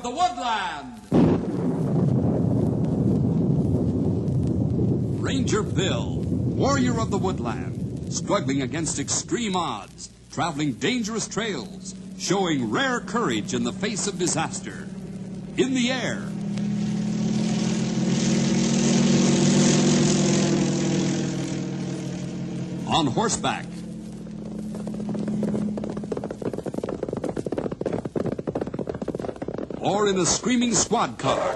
the Woodland. Ranger Bill, warrior of the woodland, struggling against extreme odds, traveling dangerous trails, showing rare courage in the face of disaster. In the air. On horseback. Or in a screaming squad car.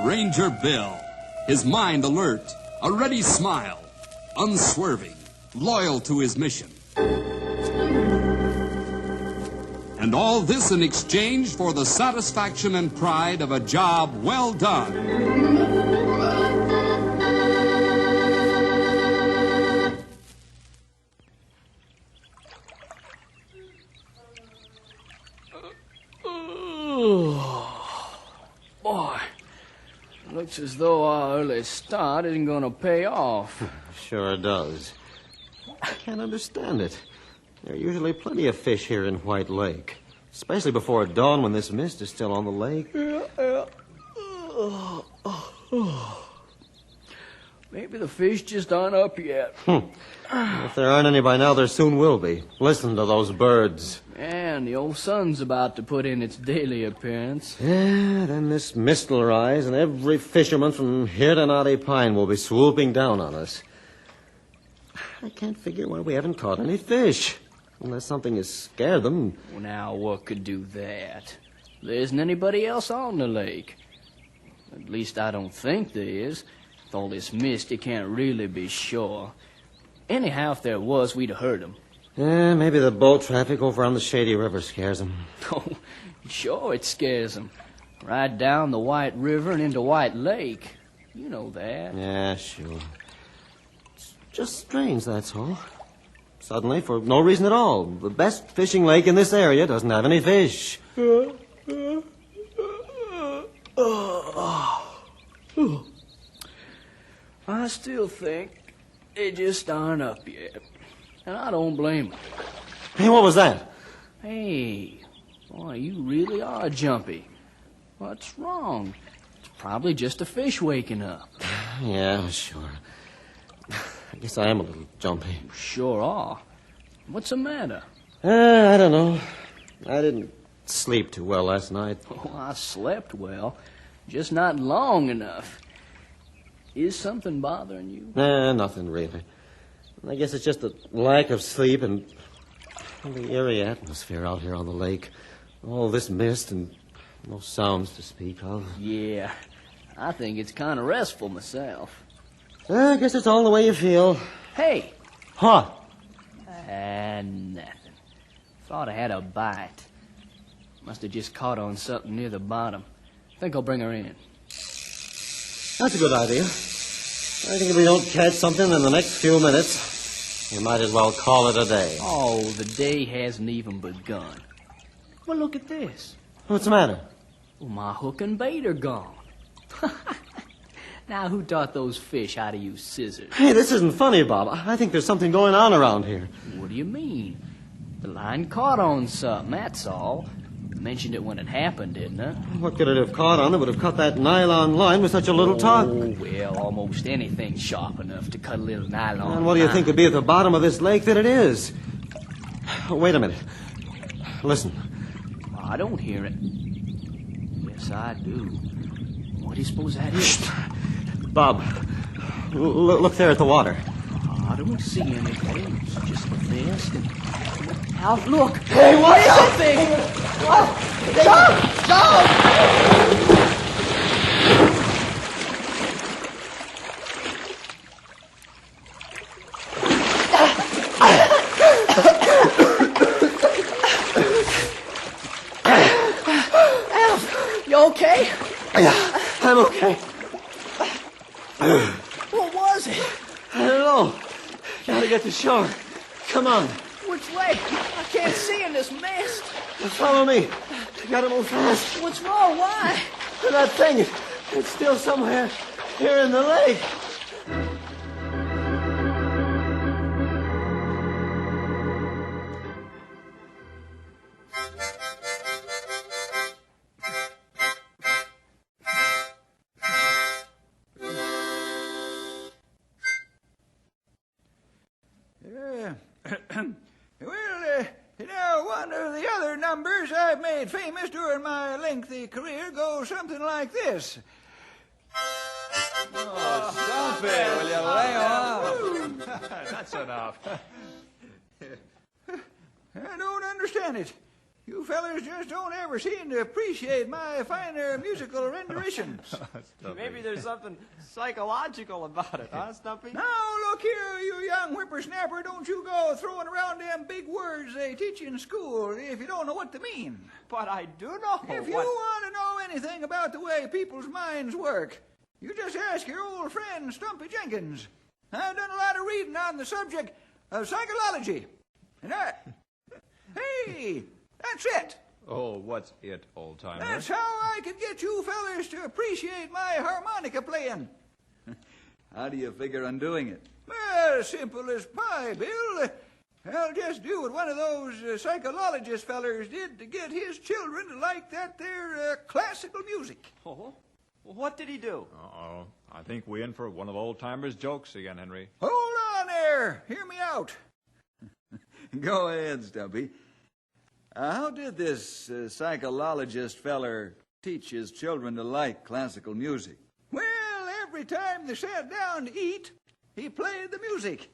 Ranger Bill, his mind alert, a ready smile, unswerving, loyal to his mission. And all this in exchange for the satisfaction and pride of a job well done. Boy, looks as though our early start isn't going to pay off. Sure does. I can't understand it. There are usually plenty of fish here in White Lake, especially before dawn when this mist is still on the lake. Maybe the fish just aren't up yet. If there aren't any by now, there soon will be. Listen to those birds. And the old sun's about to put in its daily appearance. Yeah, then this mist will rise, and every fisherman from here to Knotty Pine will be swooping down on us. I can't figure why we haven't caught any fish. Unless something has scared them. Well, now, what could do that? There isn't anybody else on the lake. At least I don't think there is. With all this mist, you can't really be sure. Anyhow, if there was, we'd have heard them. Yeah, maybe the boat traffic over on the Shady River scares them. Oh, sure it scares them. Right down the White River and into White Lake. You know that. Yeah, sure. It's just strange, that's all. Suddenly, for no reason at all, the best fishing lake in this area doesn't have any fish. I still think they just aren't up yet. And I don't blame them. Hey, what was that? Hey, boy, you really are jumpy. What's wrong? It's probably just a fish waking up. Yeah, sure. I guess I am a little jumpy. Sure are. What's the matter? I don't know. I didn't sleep too well last night. Oh, I slept well. Just not long enough. Is something bothering you? Nothing really. I guess it's just a lack of sleep and the eerie atmosphere out here on the lake. All this mist and no sounds to speak of. Yeah, I think it's kind of restful myself. I guess it's all the way you feel. Hey! What? Nothing. Thought I had a bite. Must have just caught on something near the bottom. Think I'll bring her in. That's a good idea. I think if we don't catch something in the next few minutes, you might as well call it a day. Oh, the day hasn't even begun. Well, look at this. What's the matter? Well, my hook and bait are gone. Now, who taught those fish how to use scissors? Hey, this isn't funny, Bob. I think there's something going on around here. What do you mean? The line caught on something, that's all. Mentioned it when it happened, didn't it? What could it have caught on that would have cut that nylon line with such a little tug? Oh, well, almost anything sharp enough to cut a little nylon. And what do you think would be at the bottom of this lake that it is? Wait a minute. Listen. I don't hear it. Yes, I do. What do you suppose that is? Bob, look there at the water. I don't see anything. It's just the mist. Out, look! Hey, what is that thing? Alf, you okay? Yeah, I'm okay. What was it? I don't know. Gotta get to shore. Come on. Which way? I can't see in this mist. Follow me. Gotta move fast. What's wrong? Why? That thing, it's still somewhere here in the lake. Well, now, one of the other numbers I've made famous during my lengthy career goes something like this. Stop it, will you lay off? That's enough. I don't understand it. You fellers just don't ever seem to appreciate my finer musical renditions. Maybe there's something psychological about it, huh, Stumpy? Now, look here, you young whippersnapper, don't you go throwing around them big words they teach you in school if you don't know what they mean. But I do know If you want to know anything about the way people's minds work, you just ask your old friend Stumpy Jenkins. I've done a lot of reading on the subject of psychology. And hey, that's it. Oh, what's it, old-timer? That's how I could get you fellers to appreciate my harmonica playing. How do you figure on doing it? Well, simple as pie, Bill. I'll just do what one of those psychologist fellers did to get his children to like that there classical music. Oh, what did he do? Uh-oh. I think we're in for one of old-timer's jokes again, Henry. Hold on there. Hear me out. Go ahead, Stumpy. How did this psychologist feller teach his children to like classical music? Well, every time they sat down to eat, he played the music.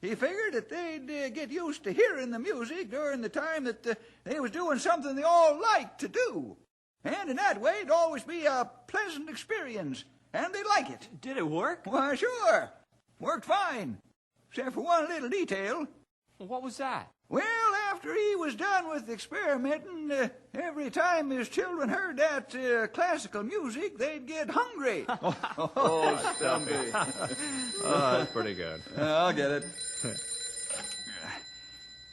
He figured that they'd get used to hearing the music during the time that they was doing something they all liked to do. And in that way, it'd always be a pleasant experience, and they'd like it. Did it work? Why, sure. Worked fine. Except for one little detail. What was that? Well, after he was done with experimenting, every time his children heard that classical music, they'd get hungry. Oh, Stumpy. Oh, that's pretty good. I'll get it.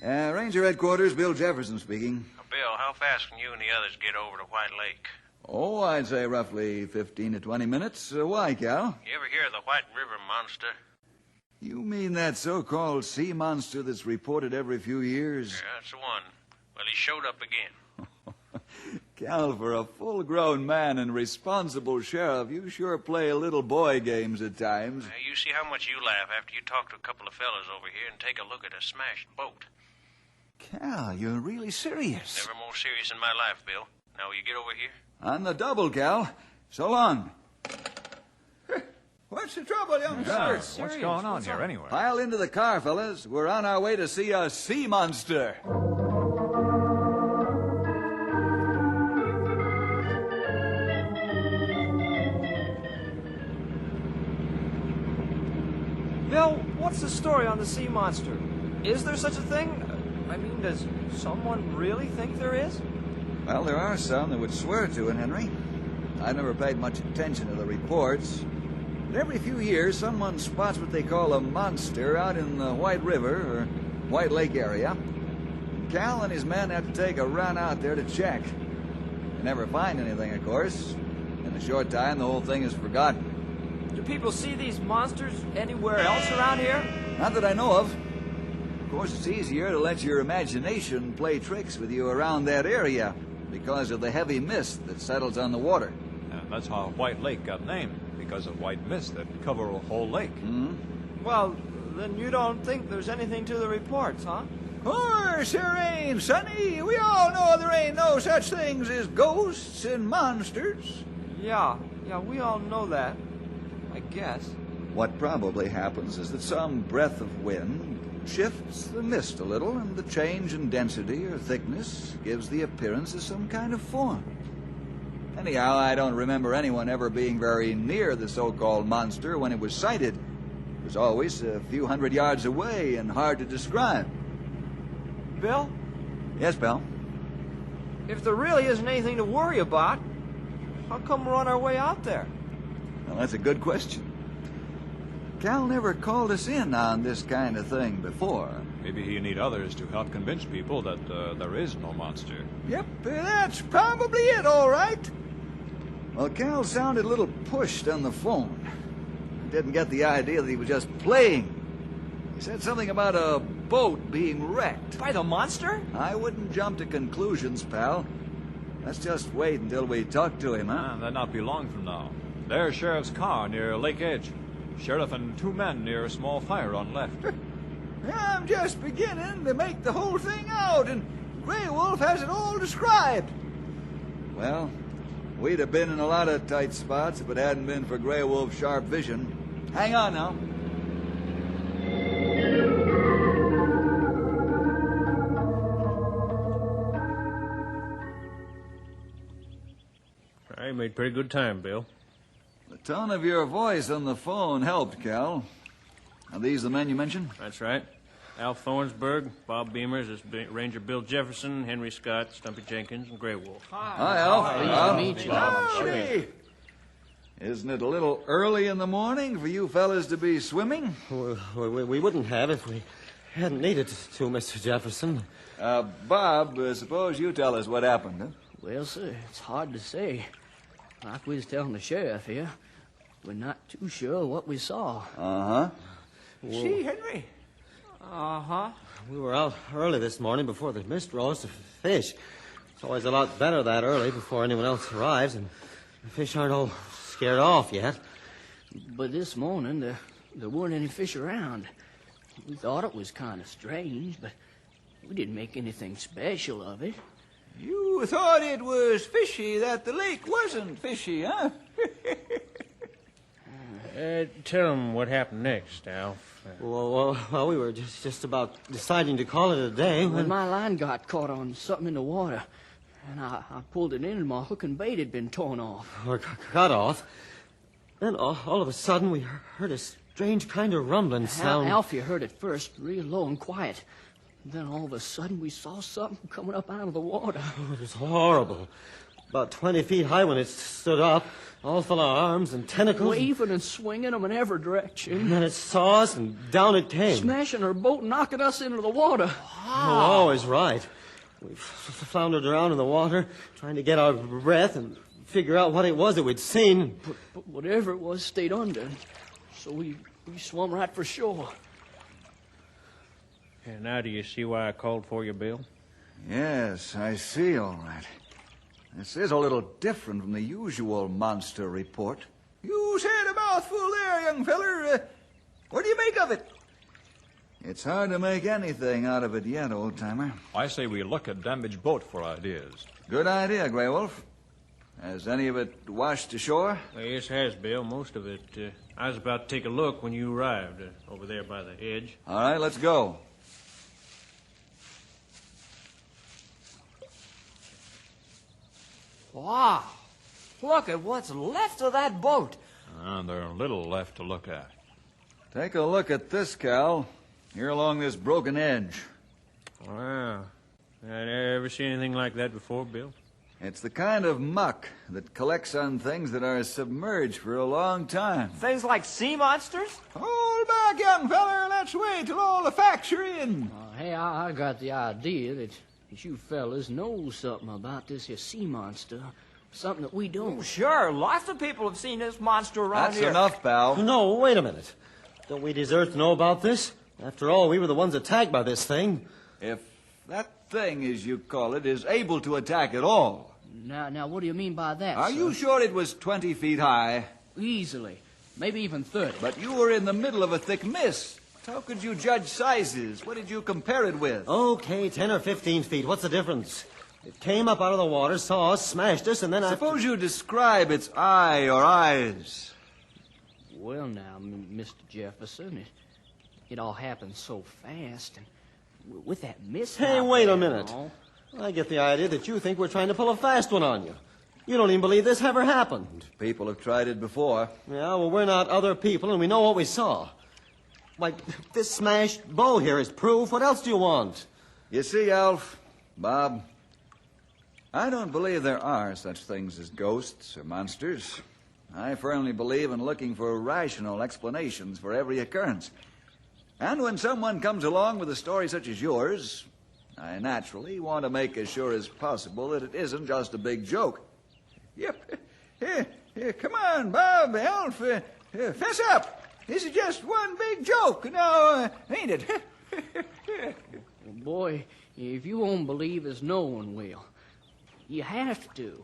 Ranger Headquarters, Bill Jefferson speaking. Bill, how fast can you and the others get over to White Lake? Oh, I'd say roughly 15 to 20 minutes. Why, Cal? You ever hear of the White River Monster? You mean that so-called sea monster that's reported every few years? Yeah, that's the one. Well, he showed up again. Cal, for a full-grown man and responsible sheriff, you sure play little boy games at times. You see how much you laugh after you talk to a couple of fellas over here and take a look at a smashed boat. Cal, you're really serious. Never more serious in my life, Bill. Now, will you get over here? On the double, Cal. So long. What's the trouble, young sir? What's going on here, anyway? Pile into the car, fellas. We're on our way to see a sea monster. Bill, what's the story on the sea monster? Is there such a thing? I mean, does someone really think there is? Well, there are some that would swear to it, Henry. I've never paid much attention to the reports. But every few years, someone spots what they call a monster out in the White River or White Lake area. And Cal and his men have to take a run out there to check. They never find anything, of course. In a short time, the whole thing is forgotten. Do people see these monsters anywhere else around here? Not that I know of. Of course, it's easier to let your imagination play tricks with you around that area because of the heavy mist that settles on the water. And that's how White Lake got named, because of white mist that cover a whole lake. Well, then you don't think there's anything to the reports, huh? Of course there ain't, Sonny. We all know there ain't no such things as ghosts and monsters. Yeah, we all know that. I guess. What probably happens is that some breath of wind shifts the mist a little, and the change in density or thickness gives the appearance of some kind of form. Anyhow, I don't remember anyone ever being very near the so-called monster when it was sighted. It was always a few hundred yards away and hard to describe. Bill, Yes, pal? if there really isn't anything to worry about, how come we're on our way out there? Well, that's a good question. Cal never called us in on this kind of thing before. Maybe you need others to help convince people that there is no monster. Yep, that's probably it, all right. Well, Cal sounded a little pushed on the phone. I didn't get the idea that he was just playing. He said something about a boat being wrecked. By the monster? I wouldn't jump to conclusions, pal. Let's just wait until we talk to him, huh? That'll not be long from now. There's Sheriff's car near Lake Edge. Sheriff and 2 men near a small fire on left. I'm just beginning to make the whole thing out, and Grey Wolf has it all described. Well, we'd have been in a lot of tight spots if it hadn't been for Grey Wolf's sharp vision. Hang on now. I made pretty good time, Bill. The tone of your voice on the phone helped, Cal. Are these the men you mentioned? That's right. Al Thornsburg, Bob Beamers, this Ranger Bill Jefferson, Henry Scott, Stumpy Jenkins, and Grey Wolf. Hi, Al. Pleased to meet you. Howdy. Isn't it a little early in the morning for you fellas to be swimming? We wouldn't have if we hadn't needed to, Mr. Jefferson. Bob, suppose you tell us what happened, huh? Well, sir, it's hard to say. Like we was telling the sheriff here, we're not too sure what we saw. Uh-huh. See, Henry? Uh-huh. We were out early this morning before the mist rose to fish. It's always a lot better that early before anyone else arrives, and the fish aren't all scared off yet. But this morning, there weren't any fish around. We thought it was kind of strange, but we didn't make anything special of it. You thought it was fishy that the lake wasn't fishy, huh? Tell him what happened next, Alf. Well, we were just about deciding to call it a day When my line got caught on something in the water, and I pulled it in, and my hook and bait had been torn off. or cut off. Then all of a sudden we heard a strange kind of rumbling sound. Alfie heard it first, real low and quiet. Then all of a sudden we saw something coming up out of the water. Oh, it was horrible. About 20 feet high when it stood up, all full of arms and tentacles. Waving and swinging them in every direction. And then it saw us, and down it came. Smashing our boat and knocking us into the water. You're always right. We floundered around in the water, trying to get our breath and figure out what it was that we'd seen. But whatever it was stayed under. So we swum right for shore. And now do you see why I called for you, Bill? Yes, I see, all right. This is a little different from the usual monster report. You said a mouthful there, young feller. What do you make of it? It's hard to make anything out of it yet, old-timer. I say we look at damaged boat for ideas. Good idea, Grey Wolf. Has any of it washed ashore? Well, yes, it has, Bill. Most of it. I was about to take a look when you arrived over there by the edge. All right, let's go. Wow. Look at what's left of that boat. And there's little left to look at. Take a look at this, Cal. Here along this broken edge. Wow. I never seen anything like that before, Bill. It's the kind of muck that collects on things that are submerged for a long time. Things like sea monsters? Hold back, young feller. Let's wait till all the facts are in. Hey, I got the idea that you fellas know something about this here sea monster. Something that we don't. Sure, lots of people have seen this monster around That's here. enough, pal. No, wait a minute. Don't we deserve to know about this? After all, we were the ones attacked by this thing. If that thing, as you call it, is able to attack at all. Now, what do you mean by that, Are sir? you sure it was 20 feet high? Easily. Maybe even 30. But you were in the middle of a thick mist. How could you judge sizes? What did you compare it with? Okay, 10 or 15 feet. What's the difference? It came up out of the water, saw us, smashed us, and then Suppose you describe its eye or eyes. Well, now, Mr. Jefferson, it all happened so fast, and with that mist. Hey, out wait there a minute. and all, I get the idea that you think we're trying to pull a fast one on you. You don't even believe this ever happened. People have tried it before. Yeah, well, we're not other people, and we know what we saw. Why, this smashed bow here is proof. What else do you want? You see, Alf, Bob, I don't believe there are such things as ghosts or monsters. I firmly believe in looking for rational explanations for every occurrence. And when someone comes along with a story such as yours, I naturally want to make as sure as possible that it isn't just a big joke. Yep. Here, come on, Bob, Alf. Fess up. This is just one big joke now, ain't it? Boy, if you won't believe us, no one will. You have to.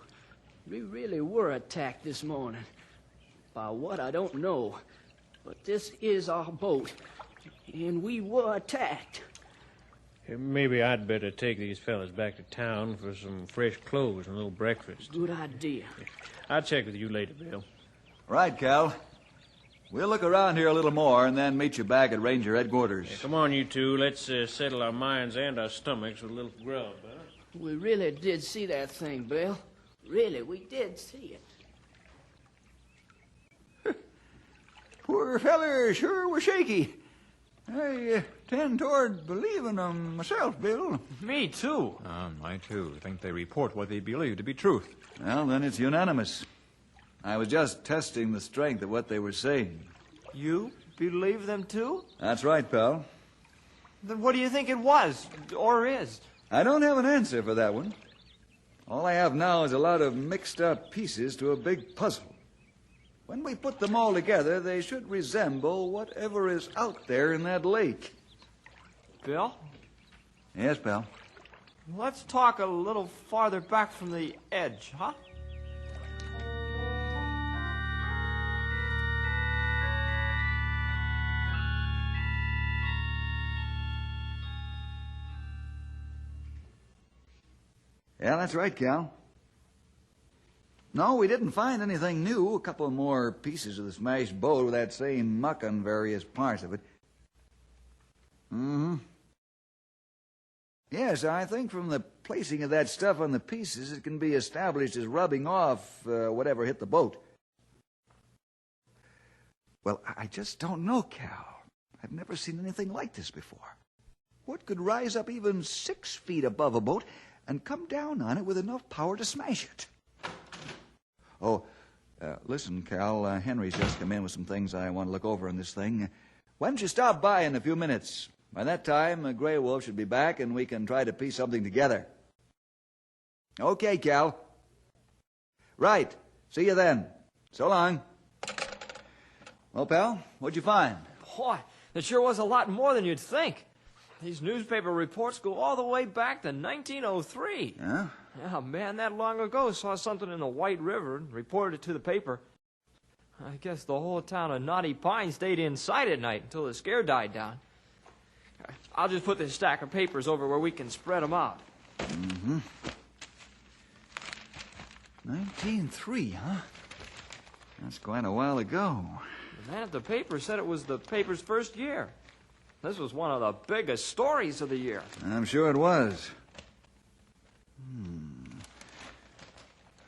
We really were attacked this morning. By what, I don't know. But this is our boat. and we were attacked. Maybe I'd better take these fellas back to town for some fresh clothes and a little breakfast. Good idea. I'll check with you later, Bill. Right, Cal. We'll look around here a little more and then meet you back at Ranger headquarters. Yeah, come on, you two. Let's settle our minds and our stomachs with a little grub, huh? We really did see that thing, Bill. Really, we did see it. Poor feller sure was shaky. I tend toward believing them myself, Bill. Me, too. I, too, think they report what they believe to be truth. Well, then it's unanimous. I was just testing the strength of what they were saying. You believe them, too? That's right, pal. Then what do you think it was, or is? I don't have an answer for that one. All I have now is a lot of mixed-up pieces to a big puzzle. When we put them all together, they should resemble whatever is out there in that lake. Bill? Yes, pal. Let's talk a little farther back from the edge, huh? Yeah, that's right, Cal. No, we didn't find anything new. A couple more pieces of the smashed boat with that same muck on various parts of it. Mm-hmm. Yes, I think from the placing of that stuff on the pieces, it can be established as rubbing off whatever hit the boat. Well, I just don't know, Cal. I've never seen anything like this before. What could rise up even 6 feet above a boat and come down on it with enough power to smash it? Oh, listen, Cal, Henry's just come in with some things I want to look over on this thing. Why don't you stop by in a few minutes? By that time, Grey Wolf should be back, and we can try to piece something together. Okay, Cal. Right. See you then. So long. Well, pal, what'd you find? Boy, it sure was a lot more than you'd think. These newspaper reports go all the way back to 1903. Huh? Yeah, a man that long ago saw something in the White River and reported it to the paper. I guess the whole town of Knotty Pine stayed inside at night until the scare died down. I'll just put this stack of papers over where we can spread them out. Mm-hmm. 1903, huh? That's quite a while ago. The man at the paper said it was the paper's first year. This was one of the biggest stories of the year. I'm sure it was.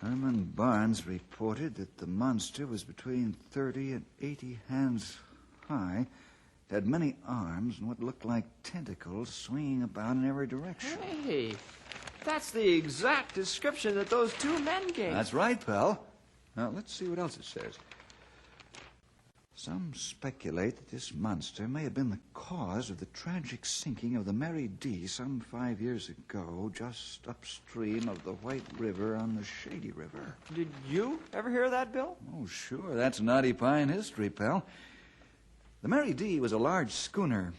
Herman Barnes reported that the monster was between 30 and 80 hands high. It had many arms and what looked like tentacles swinging about in every direction. Hey, that's the exact description that those two men gave. That's right, pal. Now, let's see what else it says. Some speculate that this monster may have been the cause of the tragic sinking of the Mary D. some 5 years ago, just upstream of the White River on the Shady River. Did you ever hear that, Bill? Oh, sure. That's Knotty Pine history, pal. The Mary D. was a large schooner,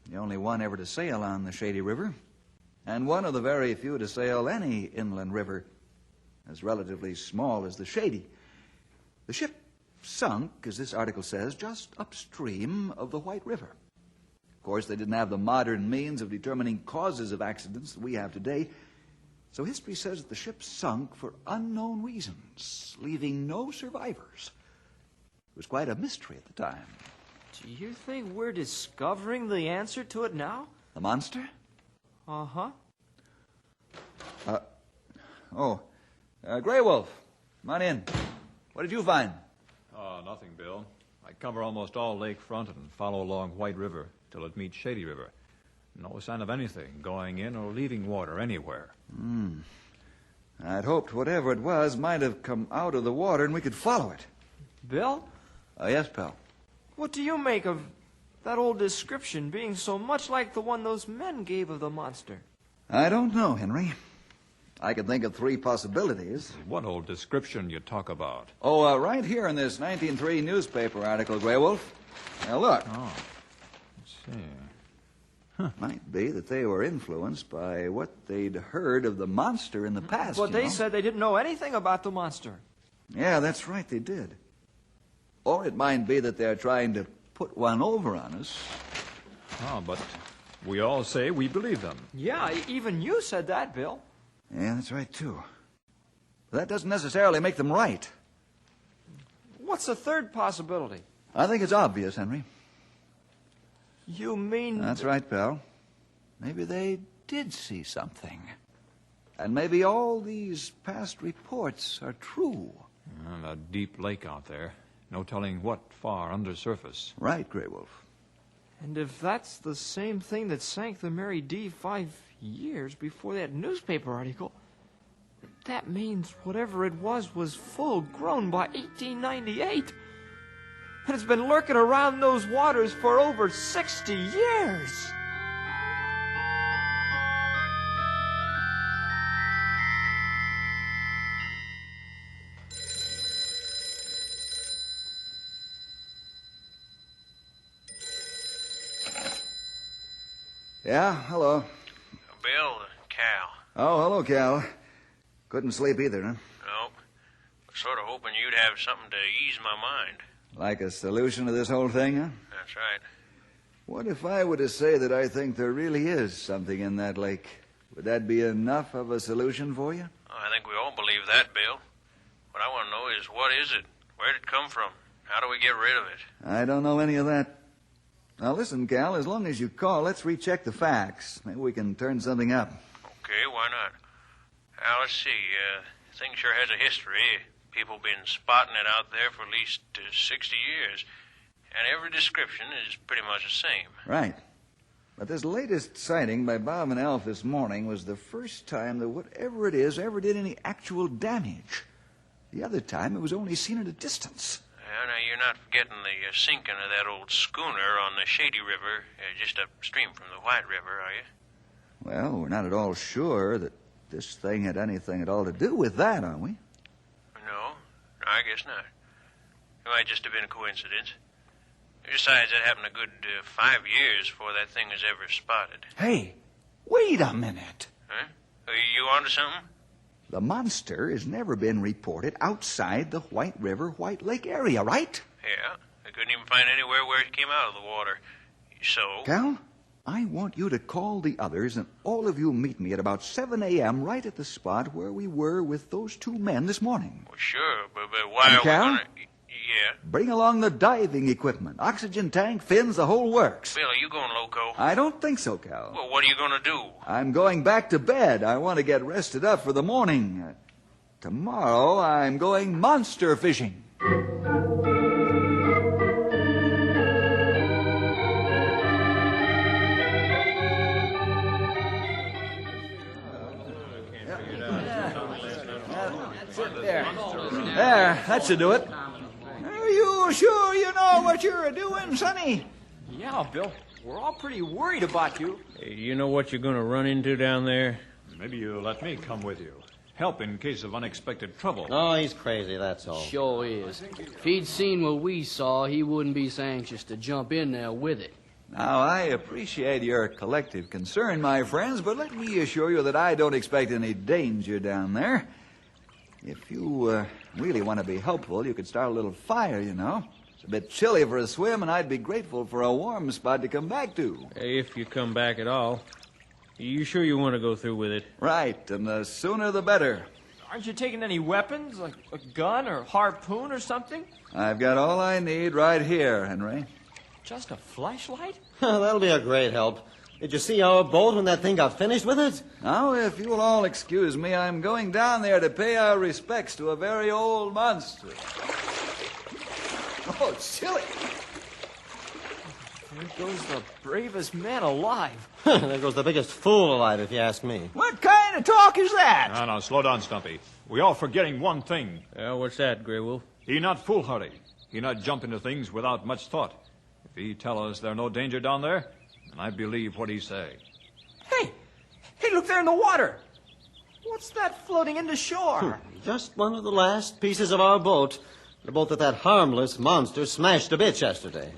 the only one ever to sail on the Shady River, and one of the very few to sail any inland river, as relatively small as the Shady. The ship sunk, as this article says, just upstream of the White River. Of course, they didn't have the modern means of determining causes of accidents that we have today, so history says that the ship sunk for unknown reasons, leaving no survivors. It was quite a mystery at the time. Do you think we're discovering the answer to it now? The monster? Uh-huh. Grey Wolf, come on in. What did you find? Nothing, Bill. I cover almost all lakefront and follow along White River till it meets Shady River. No sign of anything going in or leaving water anywhere. I'd hoped whatever it was might have come out of the water and we could follow it. Bill? Yes, pal. What do you make of that old description being so much like the one those men gave of the monster? I don't know, Henry. I could think of 3 possibilities. What old description you talk about? Oh, right here in this 1903 newspaper article, Grey Wolf. Now, look. Oh, let's see. Might be that they were influenced by what they'd heard of the monster in the past. But they said they didn't know anything about the monster. Yeah, that's right, they did. Or it might be that they're trying to put one over on us. Oh, but we all say we believe them. Yeah, even you said that, Bill. Yeah, that's right, too. But that doesn't necessarily make them right. What's the third possibility? I think it's obvious, Henry. You mean... That's right, pal. Maybe they did see something. And maybe all these past reports are true. A deep lake out there. No telling what far under surface. Right, Grey Wolf. And if that's the same thing that sank the Mary D 5 years before that newspaper article, that means whatever it was full grown by 1898. And it's been lurking around those waters for over 60 years. Yeah, hello. Bill, Cal. Oh, hello, Cal. Couldn't sleep either, huh? Nope. Was sort of hoping you'd have something to ease my mind. Like a solution to this whole thing, huh? That's right. What if I were to say that I think there really is something in that lake? Would that be enough of a solution for you? I think we all believe that, Bill. What I want to know is, what is it? Where did it come from? How do we get rid of it? I don't know any of that. Now, listen, Cal, as long as you call, let's recheck the facts. Maybe we can turn something up. Okay, why not? Now, let's see. Thing sure has a history. People been spotting it out there for at least 60 years. And every description is pretty much the same. Right. But this latest sighting by Bob and Alf this morning was the first time that whatever it is ever did any actual damage. The other time, it was only seen at a distance. Well, now, you're not forgetting the sinking of that old schooner on the Shady River, just upstream from the White River, are you? Well, we're not at all sure that this thing had anything at all to do with that, are we? No, I guess not. It might just have been a coincidence. Besides, that happened a good 5 years before that thing was ever spotted. Hey, wait a minute. Huh? Are you onto something? The monster has never been reported outside the White River, White Lake area, right? Yeah. I couldn't even find anywhere where it came out of the water. So... Cal, I want you to call the others, and all of you meet me at about 7 a.m. right at the spot where we were with those two men this morning. Well, sure, but why And are Cal? we gonna... Yeah? Bring along the diving equipment, oxygen tank, fins, the whole works. Bill, are you going loco? I don't think so, Cal. Well, what are you gonna do? I'm going back to bed. I want to get rested up for the morning. Tomorrow, I'm going monster fishing. There, that should do it. Are you sure you know what you're doing, Sonny? Yeah, Bill. We're all pretty worried about you. Hey, do you know what you're going to run into down there? Maybe you'll let me come with you. Help in case of unexpected trouble. Oh, he's crazy, that's all. Sure is. If he'd seen what we saw, he wouldn't be so anxious to jump in there with it. Now, I appreciate your collective concern, my friends, but let me assure you that I don't expect any danger down there. If you really want to be helpful, you could start a little fire, you know. It's a bit chilly for a swim, and I'd be grateful for a warm spot to come back to. If you come back at all. You sure you want to go through with it? Right, and the sooner the better. Aren't you taking any weapons, like a gun or harpoon or something? I've got all I need right here, Henry. Just a flashlight? That'll be a great help. Did you see our boat when that thing got finished with it? Now, if you'll all excuse me, I'm going down there to pay our respects to a very old monster. Oh, it's chilly. There goes the bravest man alive. There goes the biggest fool alive, if you ask me. What kind of talk is that? No, slow down, Stumpy. We all forgetting one thing. What's that, Grey Wolf? He not foolhardy. He not jump into things without much thought. If he tell us there no danger down there, then I believe what he say. Hey, look there in the water. What's that floating into shore? Just one of the last pieces of our boat. The boat that harmless monster smashed to bits yesterday.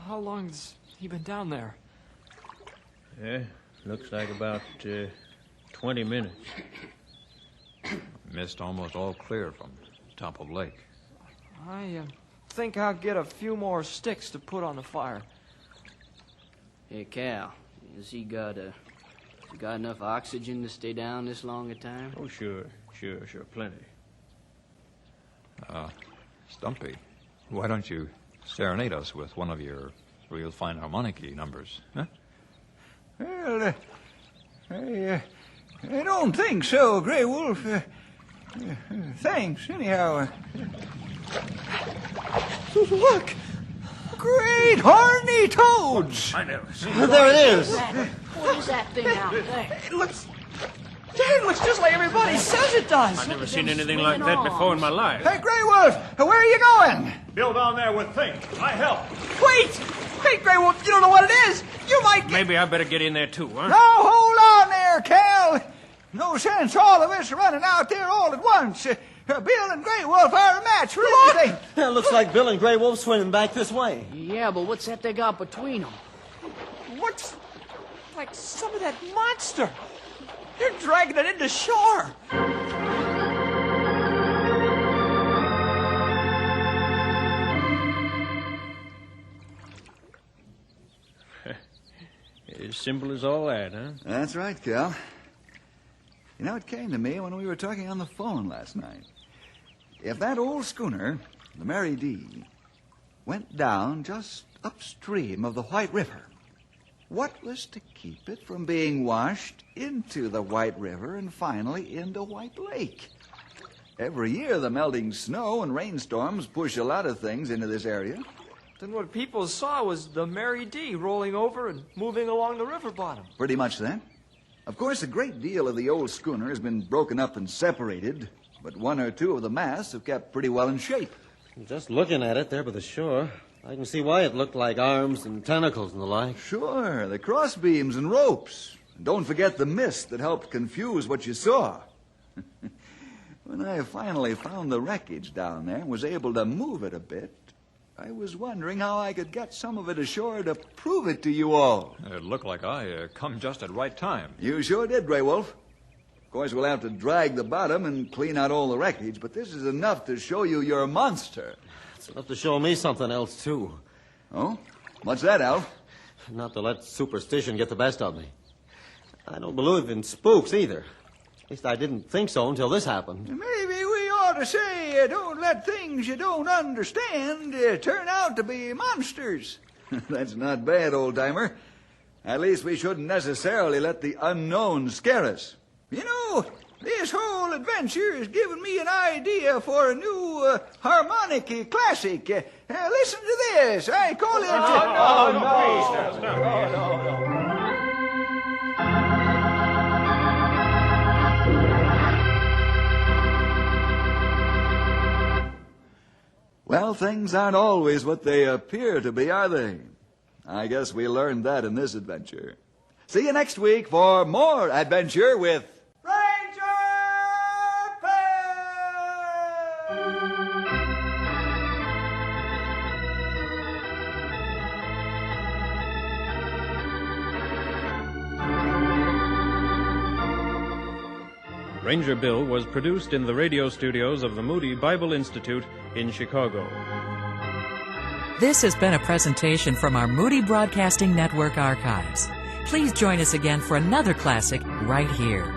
How long's he been down there? Yeah, looks like about 20 minutes. Mist almost all clear from top of lake. I think I'll get a few more sticks to put on the fire. Hey, Cal, has he got enough oxygen to stay down this long a time? Oh, sure, plenty. Stumpy, why don't you serenade us with one of your real fine harmonic numbers, huh? Well, I don't think so, Grey Wolf. Thanks, anyhow. Look! Great horny toads! I never seen There it is. What is that thing out there? It looks just like everybody says it does. I've never seen anything like that before in my life. Hey, Grey Wolf, where are you going? Bill down there with Fink. My help. Wait, Grey Wolf, you don't know what it is. You might get... Maybe I better get in there too, huh? No, hold on there, Cal. No sense all of us running out there all at once. Bill and Grey Wolf are a match for anything. It looks like Bill and Grey Wolf swimming back this way. Yeah, but what's that they got between them? What's... like some of that monster? They're dragging it into shore. As simple as all that, huh? That's right, Cal. You know, it came to me when we were talking on the phone last night. If that old schooner, the Mary D., went down just upstream of the White River, what was to keep it from being washed into the White River and finally into White Lake? Every year, the melting snow and rainstorms push a lot of things into this area. Then what people saw was the Mary D. rolling over and moving along the river bottom. Pretty much that. Of course, a great deal of the old schooner has been broken up and separated, but one or two of the masts have kept pretty well in shape. Just looking at it there by the shore, I can see why it looked like arms and tentacles and the like. Sure, the cross beams and ropes. And don't forget the mist that helped confuse what you saw. When I finally found the wreckage down there and was able to move it a bit, I was wondering how I could get some of it ashore to prove it to you all. It looked like I come just at right time. You sure did, Grey Wolf. Of course, we'll have to drag the bottom and clean out all the wreckage, but this is enough to show you you're a monster. It's enough to show me something else, too. Oh? What's that, Alf? Not to let superstition get the best of me. I don't believe in spooks, either. At least I didn't think so until this happened. Maybe we ought to say, don't let things you don't understand turn out to be monsters. That's not bad, old-timer. At least we shouldn't necessarily let the unknown scare us. You know, this whole adventure has given me an idea for a new harmonic classic. Listen to this. I call it... No. Well, things aren't always what they appear to be, are they? I guess we learned that in this adventure. See you next week for more adventure with Ranger Bill! Ranger Bill was produced in the radio studios of the Moody Bible Institute in Chicago. This has been a presentation from our Moody Broadcasting Network archives. Please join us again for another classic right here.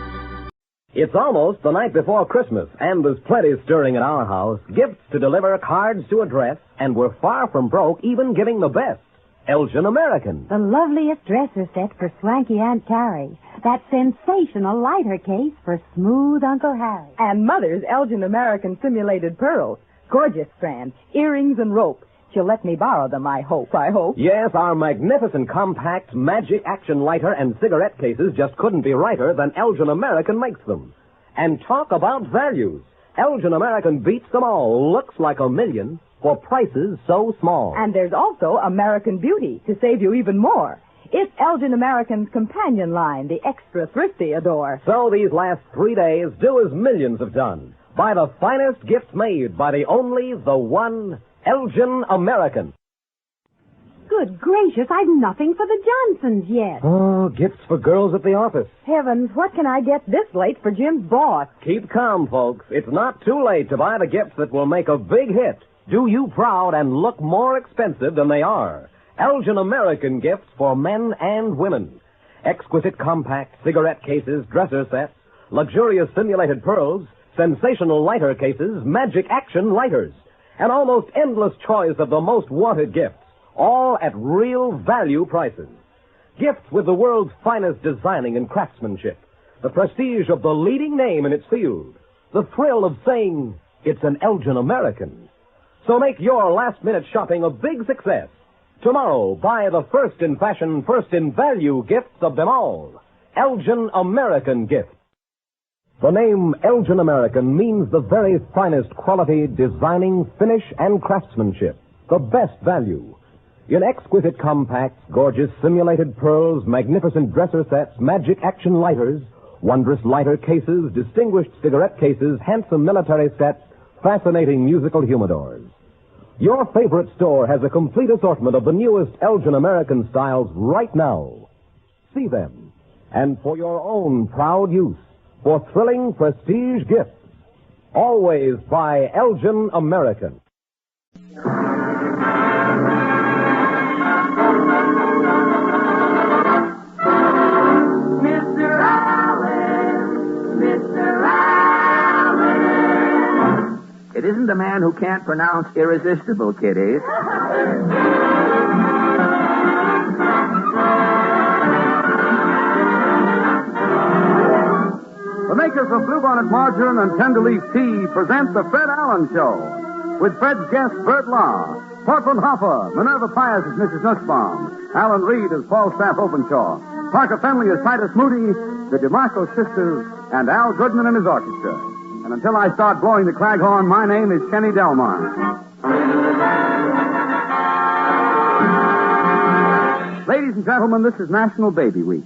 It's almost the night before Christmas, and there's plenty stirring at our house. Gifts to deliver, cards to address, and we're far from broke, even giving the best. Elgin American. The loveliest dresser set for swanky Aunt Carrie. That sensational lighter case for smooth Uncle Harry. And Mother's Elgin American simulated pearls. Gorgeous strands, earrings and rope. She'll let me borrow them, I hope. Yes, our magnificent compact magic action lighter and cigarette cases just couldn't be righter than Elgin American makes them. And talk about values. Elgin American beats them all. Looks like $1 million for prices so small. And there's also American Beauty to save you even more. It's Elgin American's companion line, the extra thrifty adore. So these last 3 days, do as millions have done. Buy the finest gifts made by the only, the one, Elgin American. Good gracious, I've nothing for the Johnsons yet. Oh, gifts for girls at the office. Heavens, what can I get this late for Jim's boss? Keep calm, folks. It's not too late to buy the gifts that will make a big hit, do you proud, and look more expensive than they are. Elgin American gifts for men and women. Exquisite compact cigarette cases, dresser sets, luxurious simulated pearls, sensational lighter cases, magic action lighters, an almost endless choice of the most wanted gifts, all at real value prices. Gifts with the world's finest designing and craftsmanship, the prestige of the leading name in its field, the thrill of saying it's an Elgin American. So make your last-minute shopping a big success. Tomorrow, buy the first in fashion, first in value gifts of them all. Elgin American gifts. The name Elgin American means the very finest quality, designing, finish, and craftsmanship. The best value. In exquisite compacts, gorgeous simulated pearls, magnificent dresser sets, magic action lighters, wondrous lighter cases, distinguished cigarette cases, handsome military sets, fascinating musical humidors. Your favorite store has a complete assortment of the newest Elgin American styles right now. See them. And for your own proud use, for thrilling prestige gifts, always buy Elgin American. Mr. Allen, Mr. Allen. It isn't the man who can't pronounce irresistible, Kitty. The makers of Bluebonnet Margarine and Tenderleaf Tea present The Fred Allen Show. With Fred's guest, Bert Law. Portland Hoffa, Minerva Pius as Mrs. Nussbaum. Alan Reed as Falstaff Openshaw. Parker Fenley as Titus Moody. The DeMarco Sisters. And Al Goodman and his orchestra. And until I start blowing the claghorn, my name is Kenny Delmar. Ladies and gentlemen, this is National Baby Week.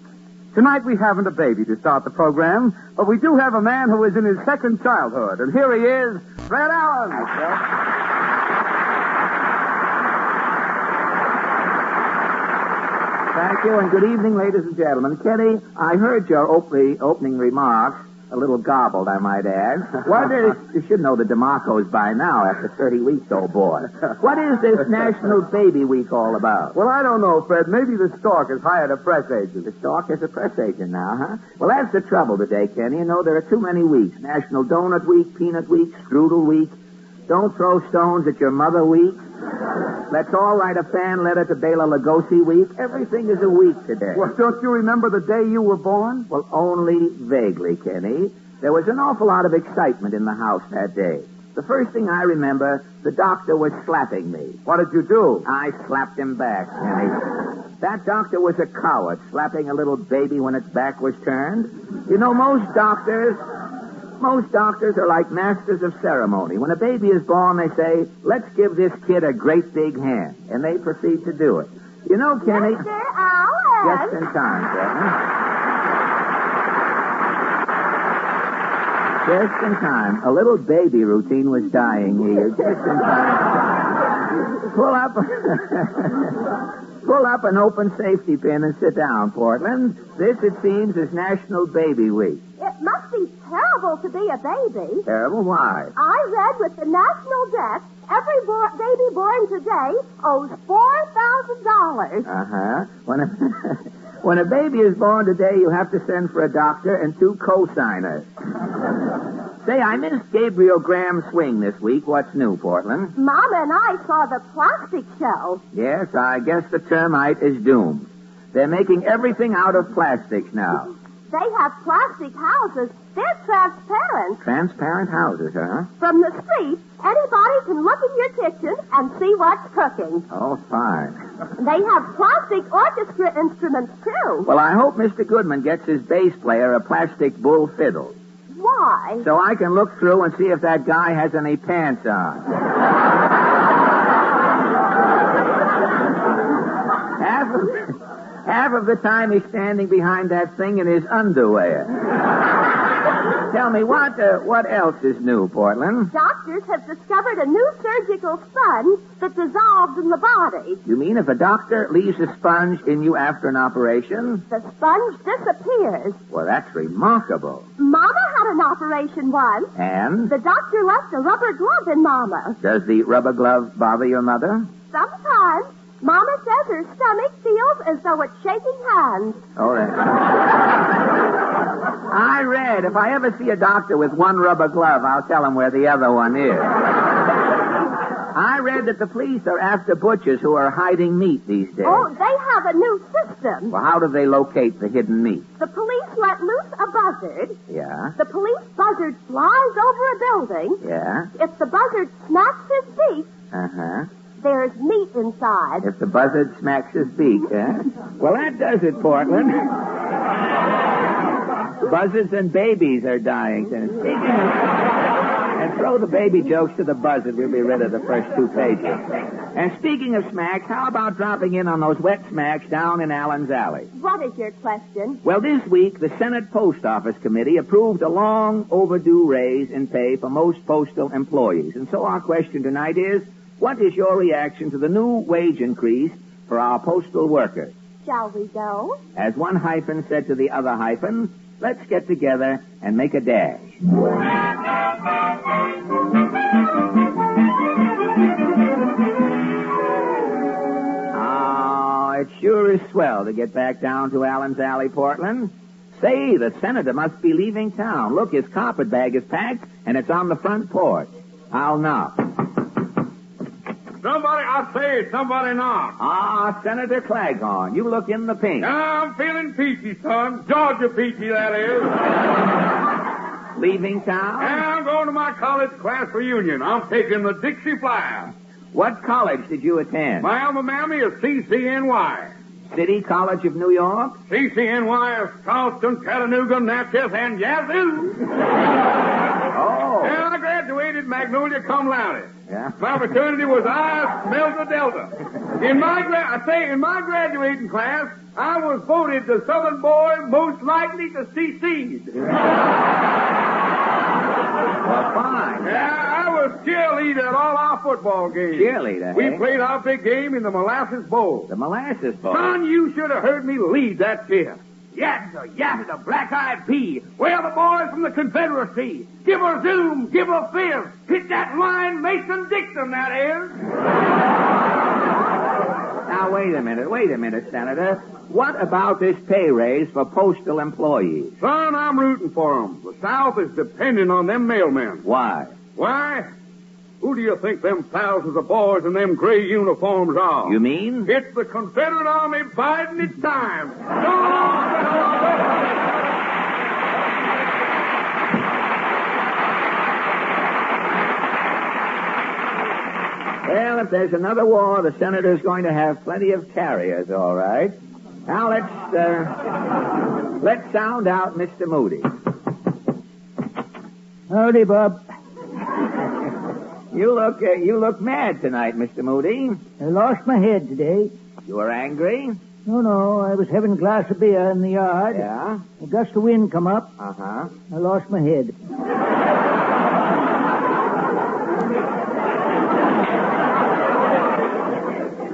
Tonight we haven't a baby to start the program, but we do have a man who is in his second childhood. And here he is, Fred Allen. Thank you, and good evening, ladies and gentlemen. Kenny, I heard your opening remarks. A little gobbled, I might add. You should know the DeMarcos by now, after 30 weeks, old boy. What is this National Baby Week all about? Well, I don't know, Fred. Maybe the stork has hired a press agent. The stork is a press agent now, huh? Well, that's the trouble today, Kenny. You know, there are too many weeks. National Donut Week, Peanut Week, Strudel Week. Don't throw stones at your mother week. Let's all write a fan letter to Bela Lugosi week. Everything is a week today. Well, don't you remember the day you were born? Well, only vaguely, Kenny. There was an awful lot of excitement in the house that day. The first thing I remember, the doctor was slapping me. What did you do? I slapped him back, Kenny. That doctor was a coward, slapping a little baby when its back was turned. You know, most doctors are like masters of ceremony. When a baby is born, they say, let's give this kid a great big hand. And they proceed to do it. You know, Kenny... Mr. Allen! Just in time, Kenny. Just in time. A little baby routine was dying here. Just in time. Pull up an open safety pin and sit down, Portland. This, it seems, is National Baby Week. It must be terrible to be a baby. Terrible? Why? I read with the national debt, every baby born today owes $4,000. Uh-huh. When a baby is born today, you have to send for a doctor and 2 co-signers. Say, I missed Gabriel Graham's swing this week. What's new, Portland? Mama and I saw the plastic show. Yes, I guess the termite is doomed. They're making everything out of plastics now. They have plastic houses. They're transparent. Transparent houses, huh? From the street, anybody can look in your kitchen and see what's cooking. Oh, fine. They have plastic orchestra instruments, too. Well, I hope Mr. Goodman gets his bass player a plastic bull fiddle. Why? So I can look through and see if that guy has any pants on. Half of the time he's standing behind that thing in his underwear. Tell me, what else is new, Portland? Doctors have discovered a new surgical sponge that dissolves in the body. You mean if a doctor leaves a sponge in you after an operation? The sponge disappears. Well, that's remarkable. Mama had an operation once. And? The doctor left a rubber glove in Mama. Does the rubber glove bother your mother? Sometimes. Mama says her stomach feels as though it's shaking hands. All right. I read, if I ever see a doctor with one rubber glove, I'll tell him where the other one is. I read that the police are after butchers who are hiding meat these days. Oh, they have a new system. Well, how do they locate the hidden meat? The police let loose a buzzard. Yeah? The police buzzard flies over a building. Yeah? If the buzzard smacks his beak, Uh-huh. there's meat inside. If the buzzard smacks his beak, huh? Well, that does it, Portland. Buzzards and babies are dying. And throw the baby jokes to the buzzard. We'll be rid of the first 2 pages. And speaking of smacks, how about dropping in on those wet smacks down in Allen's Alley? What is your question? Well, this week, the Senate Post Office Committee approved a long overdue raise in pay for most postal employees. And so our question tonight is, what is your reaction to the new wage increase for our postal workers? Shall we go? As one hyphen said to the other hyphen, let's get together and make a dash. Oh, it sure is swell to get back down to Allen's Alley, Portland. Say, the senator must be leaving town. Look, his carpet bag is packed, and it's on the front porch. I'll knock. Somebody knock. Ah, Senator Claghorn, you look in the pink. I'm feeling peachy, son. Georgia peachy, that is. Leaving town? Yeah, I'm going to my college class reunion. I'm taking the Dixie Flyer. What college did you attend? My alma mater is CCNY. City College of New York? CCNY is Charleston, Chattanooga, Natchez, and Yazoo. Oh. Yeah, I graduated Magnolia cum laude. Yeah. My fraternity was I Delta Delta. In my graduating class, I was voted the Southern boy most likely to secede. Well, fine. Yeah, I was cheerleader at all our football games. Cheerleader, We eh? played our big game in the Molasses Bowl. The Molasses Bowl? Son, you should have heard me lead that cheer. Yatta, yatta, black-eyed pea. Where the boys from the Confederacy? Give her zoom, give her fizz. Hit that line, Mason Dixon, that is. Now, wait a minute, Senator. What about this pay raise for postal employees? Son, I'm rooting for them. The South is depending on them mailmen. Why? Why? Who do you think them thousands of boys in them gray uniforms are? You mean? It's the Confederate Army biding its time. Well, if there's another war, the senator's going to have plenty of carriers, all right. Now, let's sound out Mr. Moody. Howdy, Bob. You look mad tonight, Mr. Moody. I lost my head today. You were angry? No, I was having a glass of beer in the yard. Yeah? A gust of wind come up. Uh-huh. I lost my head.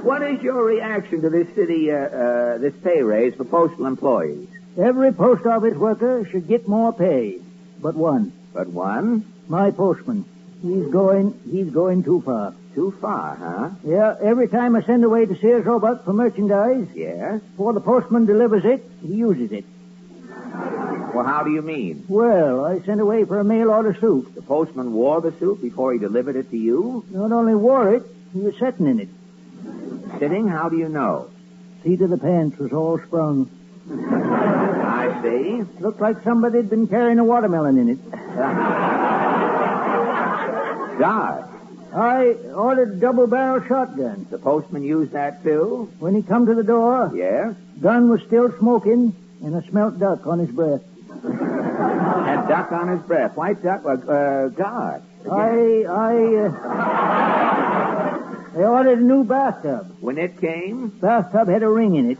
What is your reaction to this this pay raise for postal employees? Every post office worker should get more pay. But one. But one? My postman. He's going too far. Too far, huh? Yeah, every time I send away to Sears Roebuck for merchandise, yes, before the postman delivers it, he uses it. Well, how do you mean? Well, I sent away for a mail order suit. The postman wore the suit before he delivered it to you? Not only wore it, he was sitting in it. Sitting? How do you know? Seat of the pants was all sprung. I see. Looked like somebody had been carrying a watermelon in it. God. I ordered a double-barrel shotgun. The postman used that, too? When he come to the door, yes, gun was still smoking, and I smelt duck on his breath. Had duck on his breath. White duck? God. I ordered a new bathtub. When it came? Bathtub had a ring in it.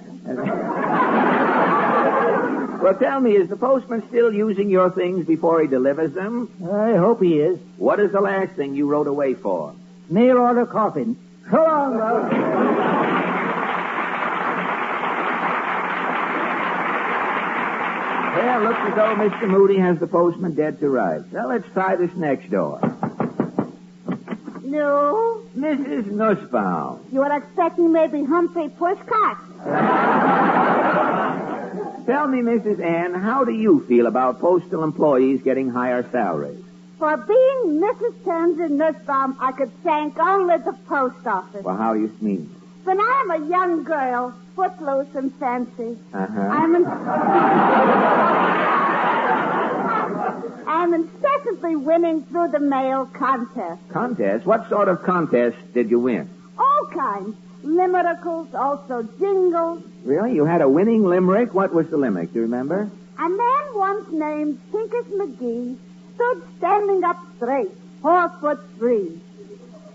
Well, tell me, is the postman still using your things before he delivers them? I hope he is. What is the last thing you wrote away for? Mail order coffin. So long, Ralph. Well, looks as though Mr. Moody has the postman dead to rights. Well, let's try this next door. No. Mrs. Nussbaum. You were expecting maybe Humphrey Pushcart. Tell me, Mrs. Ann, how do you feel about postal employees getting higher salaries? For being Mrs. Townsend Nussbaum, I could thank only the post office. Well, how do you mean? When I am a young girl, footloose and fancy, I'm incessantly winning through the mail contest. Contest? What sort of contest did you win? All kinds. Limericals, also jingles. Really? You had a winning limerick? What was the limerick? Do you remember? A man once named Pinkus McGee stood standing up straight, 4'3".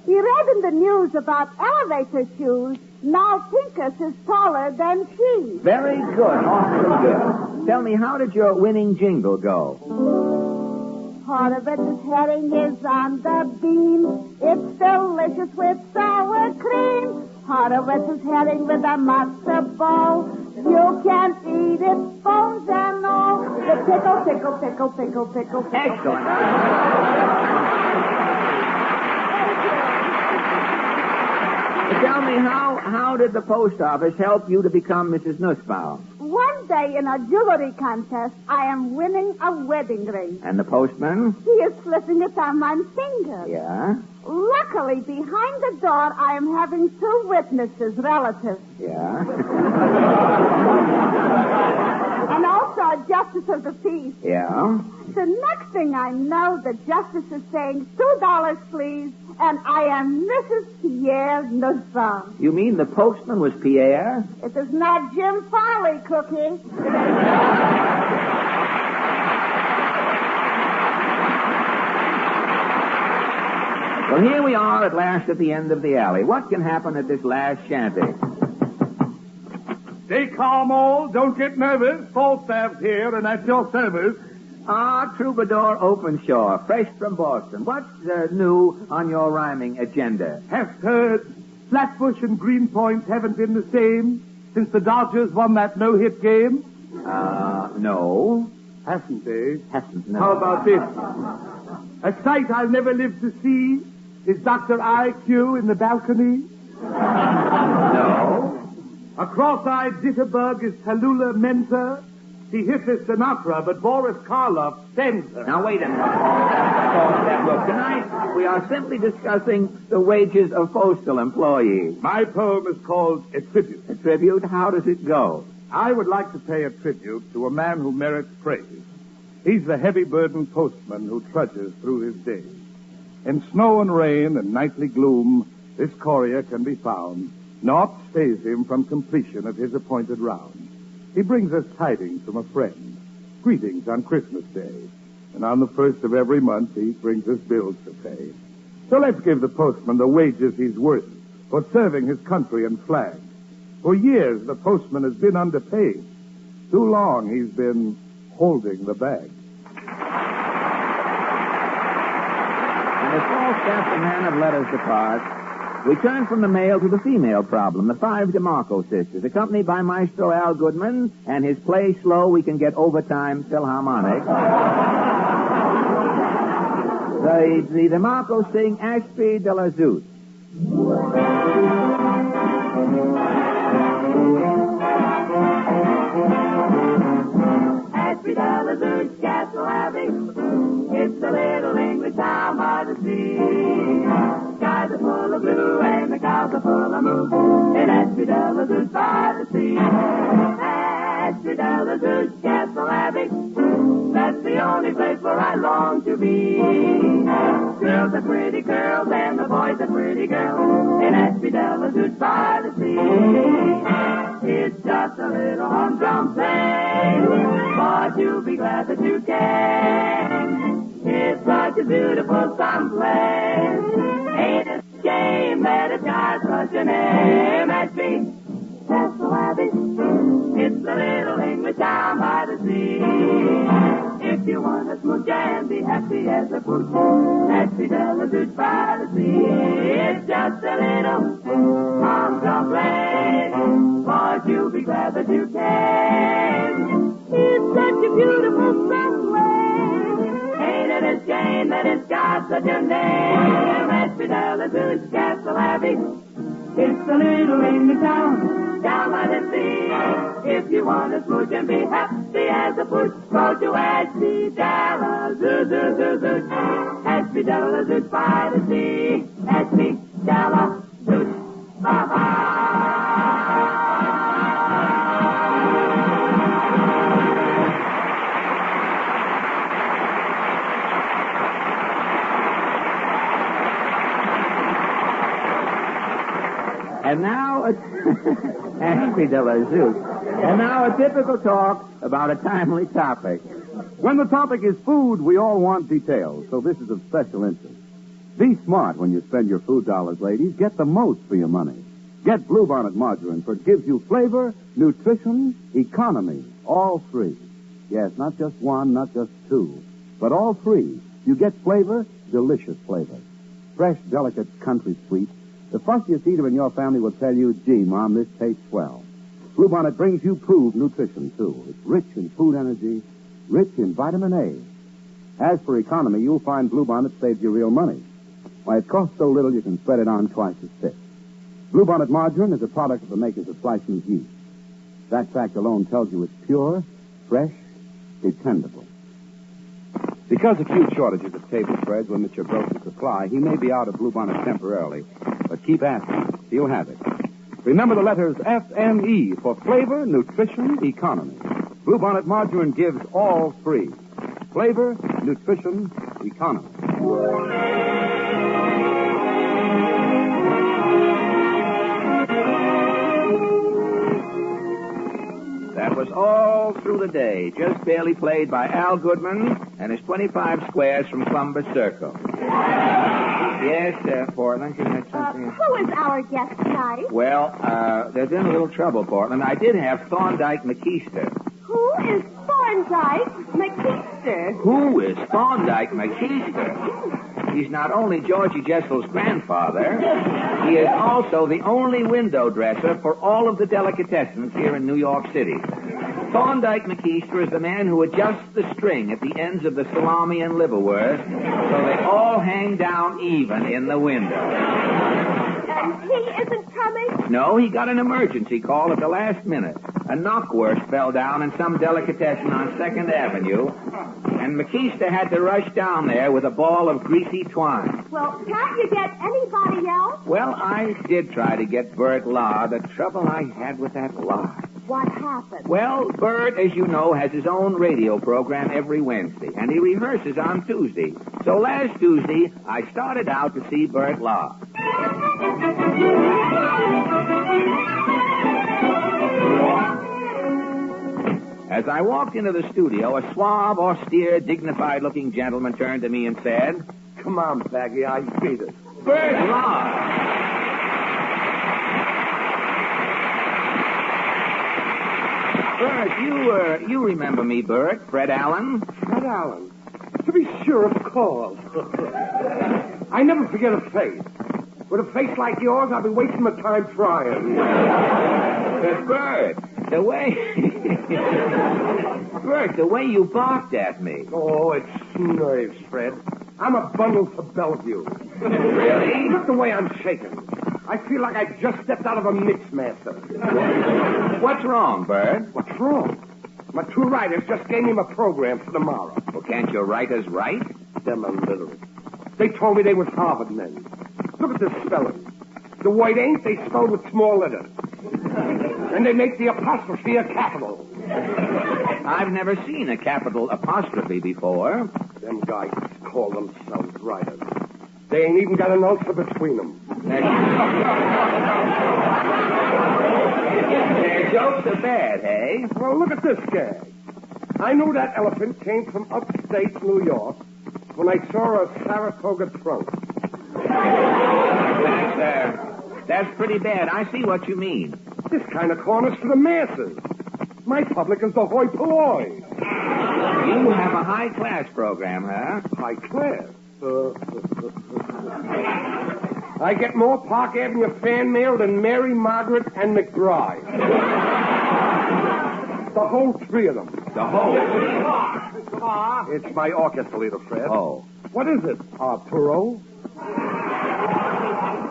He read in the news about elevator shoes. Now Pinkus is taller than she. Very good. Awfully good. Tell me, how did your winning jingle go? Horowitz' herring is on the beam. It's delicious with sour cream. Horowitz' herring with a matzo ball. You can't eat it, bones and all. The pickle, pickle, pickle, pickle, pickle, pickle. Excellent. Tell me, how did the post office help you to become Mrs. Nussbaum? One day in a jewelry contest, I am winning a wedding ring. And the postman? He is slipping it on my finger. Yeah? Luckily, behind the door, I am having two witnesses, relatives. Yeah? And also a justice of the peace. Yeah? The next thing I know, the justice is saying, $2, please, and I am Mrs. Pierre Nussbaum. You mean the postman was Pierre? It is not Jim Farley, Cookie. Well, here we are at last at the end of the alley. What can happen at this last shanty? Stay calm, all. Don't get nervous. Falstaff's here, and at your service. Troubadour Openshaw, fresh from Boston. What's new on your rhyming agenda? Have heard Flatbush and Greenpoint haven't been the same since the Dodgers won that no-hit game? No. Hasn't they? Hasn't, no. How about this? A sight I'll never live to see is Dr. IQ in the balcony. No. A cross-eyed jitterbug is Tallulah Mentor. She hisses Sinatra, but Boris Karloff sends her. Now, wait a minute. Look, tonight we are simply discussing the wages of postal employees. My poem is called A Tribute. A tribute? How does it go? I would like to pay a tribute to a man who merits praise. He's the heavy-burdened postman who trudges through his days. In snow and rain and nightly gloom, this courier can be found. Naught stays him from completion of his appointed round. He brings us tidings from a friend, greetings on Christmas Day. And on the first of every month, he brings us bills to pay. So let's give the postman the wages he's worth for serving his country and flag. For years, the postman has been underpaid. Too long, he's been holding the bag. And as Falstaff and man of letters depart, we turn from the male to the female problem, the five DeMarco sisters, accompanied by Maestro Al Goodman and his Play Slow, We Can Get Overtime Philharmonic. The DeMarco sing Ashby de la Zoot. Ashby de la Zoot, Castle Abbey, it's a little English town by the sea. Skies are full of blue and the cows are full of moo. In Ashby de la Zoot by the sea. Ashby de la Zoot, Castle Abbey, that's the only place where I long to be. Girls are pretty girls and the boys are pretty girls. In Ashby de la Zoot by the sea. It's just a little humdrum place, but you'll be glad that you came. It's such a beautiful someplace. Ain't it a shame that it's got such a name? Ashby, Castle Abbey, it's a little English town by the sea. happy as a pooch. Happy Della Dooch by the sea. It's just a little humdrum play, but you'll be glad that you came. It's such a beautiful subway. Ain't it a shame that it's got such a name? Happy Della Dooch Castle Abbey. It's a little English town down by the sea. If you want to smooch and be happy as a pooch, go to Happy Della Dooch. Happy Della Dooch by the sea. Happy Della Dooch. And now, Happy Della Dooch. And now a typical talk about a timely topic. When the topic is food, we all want details, so this is of special interest. Be smart when you spend your food dollars, ladies. Get the most for your money. Get Bluebonnet margarine, for it gives you flavor, nutrition, economy, all three. Yes, not just one, not just two, but all three. You get flavor, delicious flavor. Fresh, delicate country sweet. The fussiest eater in your family will tell you, gee, Mom, this tastes swell. Bluebonnet brings you proved nutrition, too. It's rich in food energy, rich in vitamin A. As for economy, you'll find Bluebonnet saves you real money. Why, it costs so little you can spread it on twice as thick. Bluebonnet margarine is a product of the makers of Fleischmann's yeast. That fact alone tells you it's pure, fresh, dependable. Because of huge shortages of table spreads limit your grocery supply, he may be out of Bluebonnet temporarily. But keep asking. He'll have it. Remember the letters FME for flavor, nutrition, economy. Bluebonnet margarine gives all three. Flavor, nutrition, economy. That was all through the day, just barely played by Al Goodman and his 25 squares from Columbus Circle. Yes, Portland, can I have something? Who is our guest tonight? Well, there's been a little trouble, Portland. I did have Thorndike McKeester. Who is Thorndike McKeester? Who is Thorndike McKeester? He's not only Georgie Jessel's grandfather, he is also the only window dresser for all of the delicatessens here in New York City. Thorndike McKeester is the man who adjusts the string at the ends of the salami and liverwurst so they all hang down even in the window. And he isn't coming? No, he got an emergency call at the last minute. A knockwurst fell down in some delicatessen on 2nd Avenue, and McKeester had to rush down there with a ball of greasy twine. Well, can't you get anybody else? Well, I did try to get Bert Law. The trouble I had with that Law. What happened? Well, Bert, as you know, has his own radio program every Wednesday, and he rehearses on Tuesday. So last Tuesday, I started out to see Bert Law. As I walked into the studio, a suave, austere, dignified-looking gentleman turned to me and said, "Come on, Baggy, I beat it." Bert Law! Bert, you remember me, Bert. Fred Allen? Fred Allen? To be sure, of course. I never forget a face. With a face like yours, I'll be wasting my time trying. Bert, the way... Bert, the way you barked at me. Oh, it's nerves, Fred. I'm a bundle for Bellevue. Really? Look the way I'm shaking. I feel like I just stepped out of a mixmaster. What's wrong, Bert? What's wrong? My two writers just gave me my program for tomorrow. Well, can't your writers write? Them illiterate. They told me they was Harvard men. Look at this spelling. The white ain't, they spell with small letters. And they make the apostrophe a capital. I've never seen a capital apostrophe before. Them guys call themselves writers. They ain't even got an ulcer between them. Their jokes are bad, hey? Well, look at this gag. I knew that elephant came from upstate New York when I saw a Saratoga trunk. That's pretty bad. I see what you mean. This kind of corner's for the masses. My public is the hoi polloi. You have a high-class program, huh? High class? I get more Park Avenue fan mail than Mary, Margaret, and McBride. The whole three of them. The whole? It's my orchestra leader, Fred. Oh. What is it, Arturo?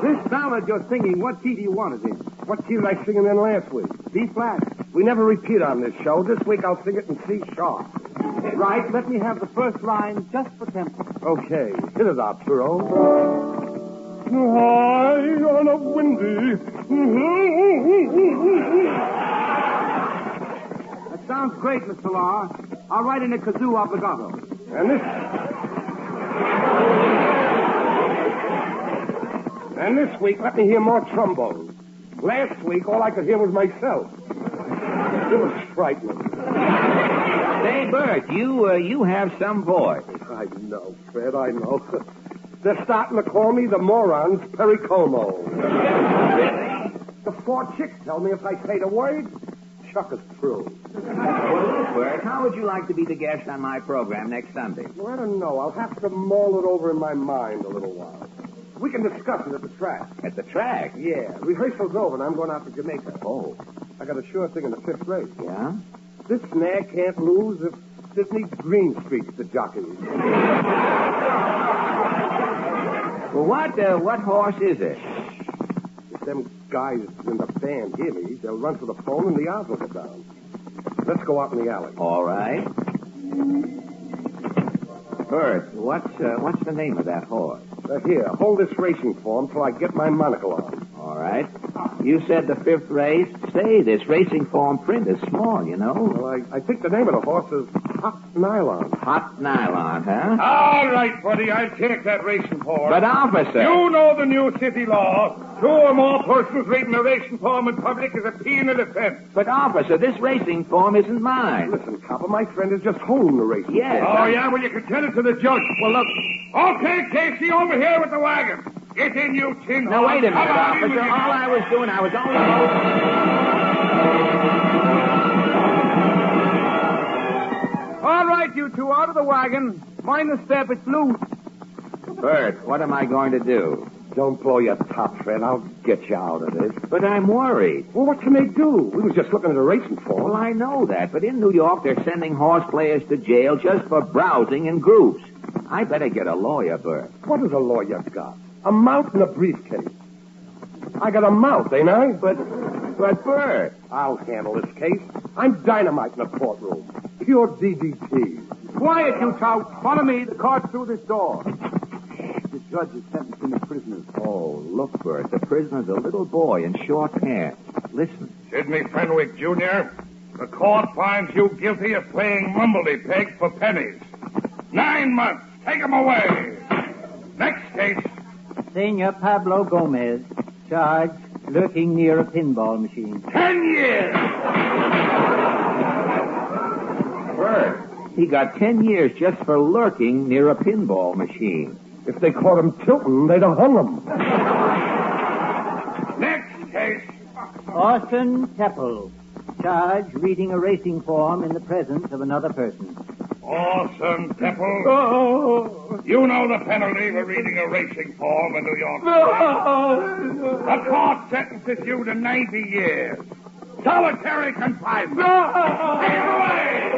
This ballad you're singing, what key do you want it in? What key did I sing it in last week? B flat. We never repeat on this show. This week I'll sing it in C sharp. Right, let me have the first line just for tempo. Okay, hit it, Arturo. High on a windy. That sounds great, Mr. Law. I'll write in a kazoo obligato. And this week, let me hear more trombone. Last week, all I could hear was myself. It was frightening. Say, Bert, you have some voice. I know, Fred, I know. They're starting to call me the morons Pericomo. Really? The 4 chicks tell me if I say the word, chuck is through. Well, Bert, how would you like to be the guest on my program next Sunday? Well, I don't know. I'll have to mull it over in my mind a little while. We can discuss it at the track. At the track? Yeah. Rehearsal's over, and I'm going out to Jamaica. Oh. I got a sure thing in the 5th race. Yeah? This nag can't lose if Sidney Greenstreet's the jockey. Well, what horse is it? If them guys in the band hear me, they'll run for the phone and the odds will go down. Let's go out in the alley. All right. Bert, what's the name of that horse? Here, hold this racing form till I get my monocle on. All right. You said the 5th race. Say, this racing form print is small, you know. Well, I think the name of the horse is Hot Nylon. Hot Nylon, huh? All right, buddy, I'll take that racing form. But, officer... You know the new city law. 2 or more persons reading a racing form in public is a penal offense. But, officer, this racing form isn't mine. Listen, Copper, my friend is just holding the racing Yes. form. Oh, yeah? Well, you can tell it to the judge. Well, look... Okay, Casey, over here with the wagon. Get in, you tin Now, horse. wait a minute, Come on, in officer. with you. All I was doing, I was only... All right, you two, out of the wagon. Mind the step, it's loose. Bert, what am I going to do? Don't blow your top, Fred. I'll get you out of this. But I'm worried. Well, what can they do? We were just looking at a racing form. Well, I know that, but in New York, they're sending horse players to jail just for browsing in groups. I better get a lawyer, Bert. What does a lawyer got? A mount and a briefcase. I got a mount, ain't I? But Bert. I'll handle this case. I'm dynamite in the courtroom. Pure DDT. Quiet, you tout. Follow me. The car's through this door. The judge is sentencing the prisoners. Oh, look, Bert. The prisoner's a little boy in short pants. Listen. Sidney Fenwick, Jr., the court finds you guilty of playing mumbledy-peg for pennies. 9 months. Take him away. Next case. Senor Pablo Gomez, charged lurking near a pinball machine. 10 years. Bert, he got 10 years just for lurking near a pinball machine. If they caught him tilting, they'd have hung him. Next case. Orson Teppel, charged reading a racing form in the presence of another person. Orson Temple. Oh. You know the penalty for reading a racing form in New York City. The court sentences you to 90 years. Solitary confinement. Take him away.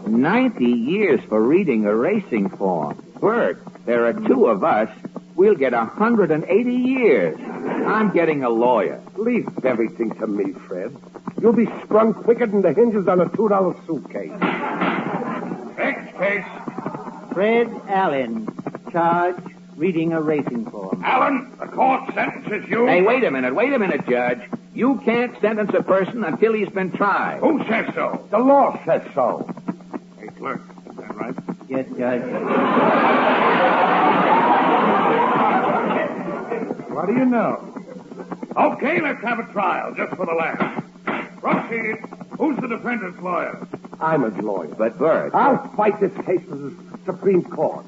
90 years for reading a racing form. Bert, there are 2 of us. We'll get 180 years. I'm getting a lawyer. Leave everything to me, Fred. You'll be sprung quicker than the hinges on a $2 suitcase. Next case. Fred Allen, charged reading a racing form. Allen, the court sentences you... Hey, wait a minute, Judge. You can't sentence a person until he's been tried. Who says so? The law says so. Hey, clerk, is that right? Yes, Judge. What do you know? Okay, let's have a trial, just for the laugh. Proceed. Who's the defendant's lawyer? I'm his lawyer. But, Bert... I'll fight this case to the Supreme Court.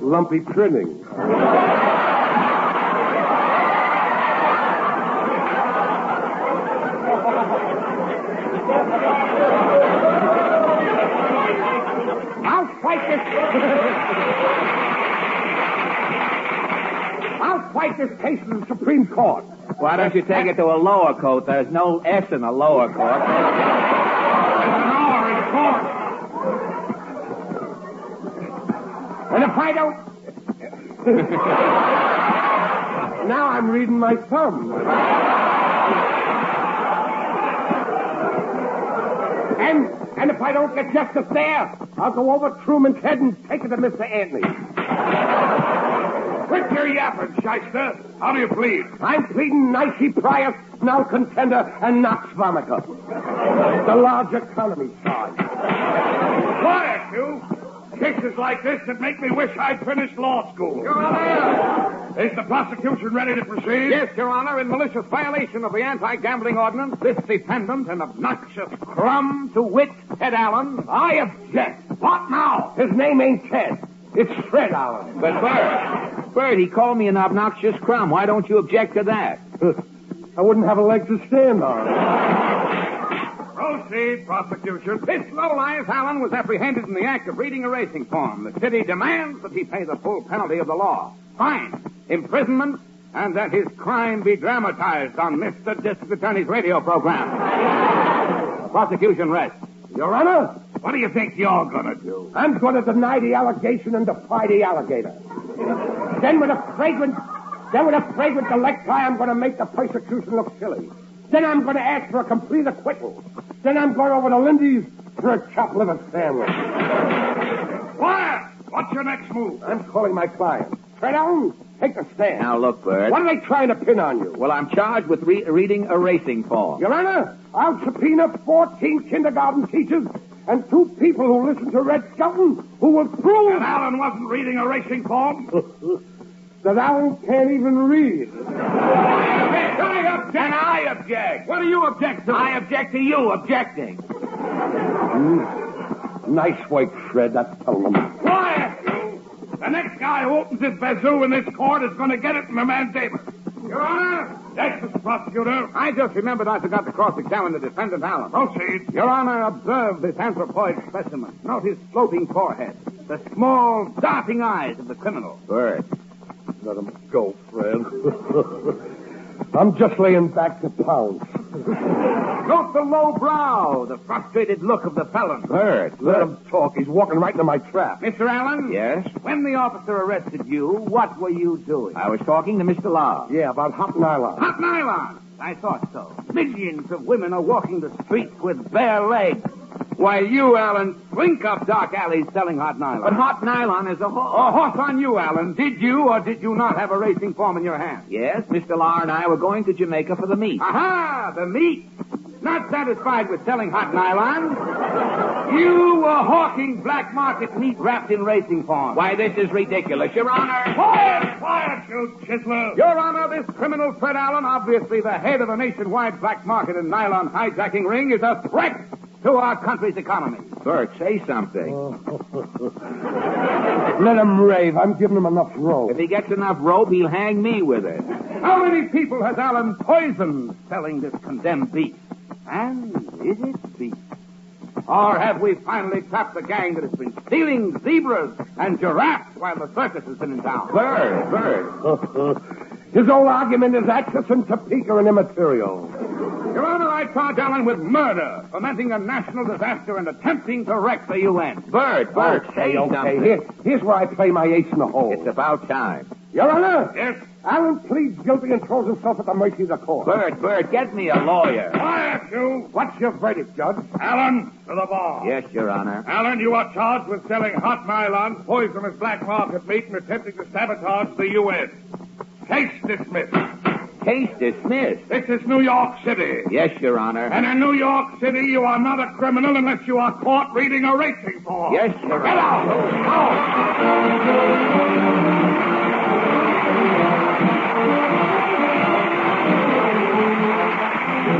Lumpy printing. I'll fight this. I'll fight this case in the Supreme Court. Why don't you take it to a lower court? There's no S in a lower court. And if I don't... Now I'm reading my thumb. And if I don't get justice there, I'll go over Truman's head and take it to Mr. Anthony. Quit your yapping, shyster. How do you plead? I'm pleading Nicey Prius, now contender, and Knox Vomica. The large economy charge. Quiet, you. Cases like this that make me wish I'd finished law school. Your Honor! Is the prosecution ready to proceed? Yes, Your Honor, in malicious violation of the anti-gambling ordinance, this defendant, an obnoxious crumb, to wit, Ted Allen, I object. What now? His name ain't Ted. It's Fred Allen. But, Bert, he called me an obnoxious crumb. Why don't you object to that? I wouldn't have a leg to stand on. Proceed, prosecution. This lowlife Allen was apprehended in the act of reading a racing form. The city demands that he pay the full penalty of the law. Fine, imprisonment, and that his crime be dramatized on Mr. District Attorney's radio program. Prosecution rests. Your Honor? What do you think you're gonna do? I'm gonna deny the allegation and defy the alligator. Then with a fragrant delecti, I'm gonna make the persecution look silly. Then I'm gonna ask for a complete acquittal. Then I'm going over to Lindy's for a chopped liver sandwich. Quiet! What's your next move? I'm calling my client. Fred Allen, take the stand. Now, look, Bert. What are they trying to pin on you? Well, I'm charged with reading a racing form. Your Honor, I'll subpoena 14 kindergarten teachers and 2 people who listen to Red Skelton who will prove... That Allen wasn't reading a racing form? That Allen can't even read. And I object. What do you object to? I object to you objecting. Nice work, Fred. That's telling them. Quiet, you! The next guy who opens his bazoo in this court is going to get it from a mandamus. Your Honor! Yes, Mr. Prosecutor. I just remembered I forgot to cross-examine the defendant, Allen. Proceed. Your Honor, observe this anthropoid specimen. Note his floating forehead. The small, darting eyes of the criminal. Bert. Let him go, Fred. I'm just laying back to pounce. Note the low brow, the frustrated look of the felon. Bert. Let him talk. He's walking right into my trap. Mr. Allen? Yes? When the officer arrested you, what were you doing? I was talking to Mr. Law. Yeah, about hot nylon. Hot nylon? I thought so. Millions of women are walking the streets with bare legs. While you, Allen, slink up dark alleys selling hot nylon. But hot nylon is a horse. A horse on you, Allen. Did you or did you not have a racing form in your hand? Yes, Mr. Law and I were going to Jamaica for the meet. Aha! The meat. Not satisfied with selling hot nylon. You were hawking black market meat wrapped in racing form. Why, this is ridiculous, Your Honor. Quiet, you chiseler. Your Honor, this criminal Fred Allen, obviously the head of a nationwide black market and nylon hijacking ring, is a threat to our country's economy. Bert, say something. Let him rave. I'm giving him enough rope. If he gets enough rope, he'll hang me with it. How many people has Allen poisoned selling this condemned beef? And is it beef? Or have we finally trapped the gang that has been stealing zebras and giraffes while the circus has been in town? Bert. His old argument is Atchison, Topeka, and immaterial. Your Honor, I charge Allen with murder, fomenting a national disaster and attempting to wreck the UN. Bert, say something. Here's where I play my ace in the hole. It's about time. Your Honor? Yes? Allen pleads guilty and throws himself at the mercy of the court. Bert, get me a lawyer. Quiet, you! What's your verdict, Judge? Allen, to the bar. Yes, Your Honor. Allen, you are charged with selling hot nylon, poisonous black market meat, and attempting to sabotage the U.S. Case dismissed. Case dismissed. This is New York City. Yes, Your Honor. And in New York City, you are not a criminal unless you are caught reading a racing form. Yes, Your Honor. Get out!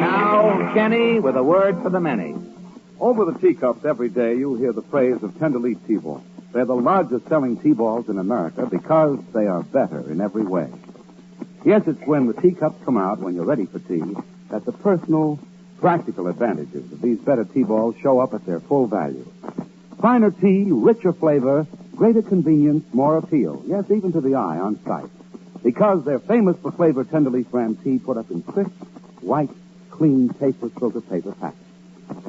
Now, Kenny, with a word for the many. Over the teacups every day, you'll hear the praise of Tenderleaf T-Balls. They're the largest selling T-balls in America because they are better in every way. Yes, it's when the teacups come out when you're ready for tea that the personal practical advantages of these better tea balls show up at their full value. Finer tea, richer flavor, greater convenience, more appeal. Yes, even to the eye on sight. Because they're famous for flavor, Tenderleaf brand tea put up in crisp, white, clean, tasteless filtered paper packets.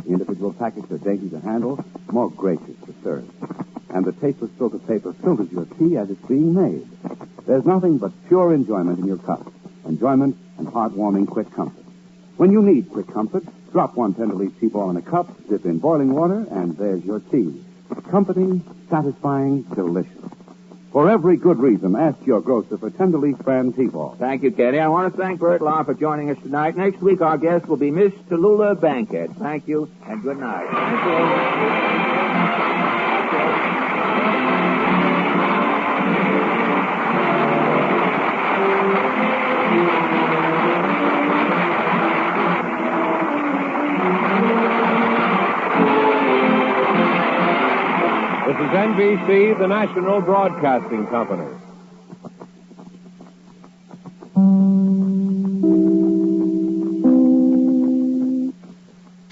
The individual packets are dainty to handle, more gracious to serve. And the tasteless filtered paper filters your tea as it's being made. There's nothing but pure enjoyment in your cup. Enjoyment and heartwarming quick comfort. When you need quick comfort, drop one Tenderleaf tea ball in a cup, dip in boiling water, and there's your tea. Comforting, satisfying, delicious. For every good reason, ask your grocer for Tenderleaf brand tea ball. Thank you, Kenny. I want to thank Bert Law for joining us tonight. Next week, our guest will be Miss Tallulah Bankhead. Thank you, and good night. Thank you. This is NBC, the national broadcasting company.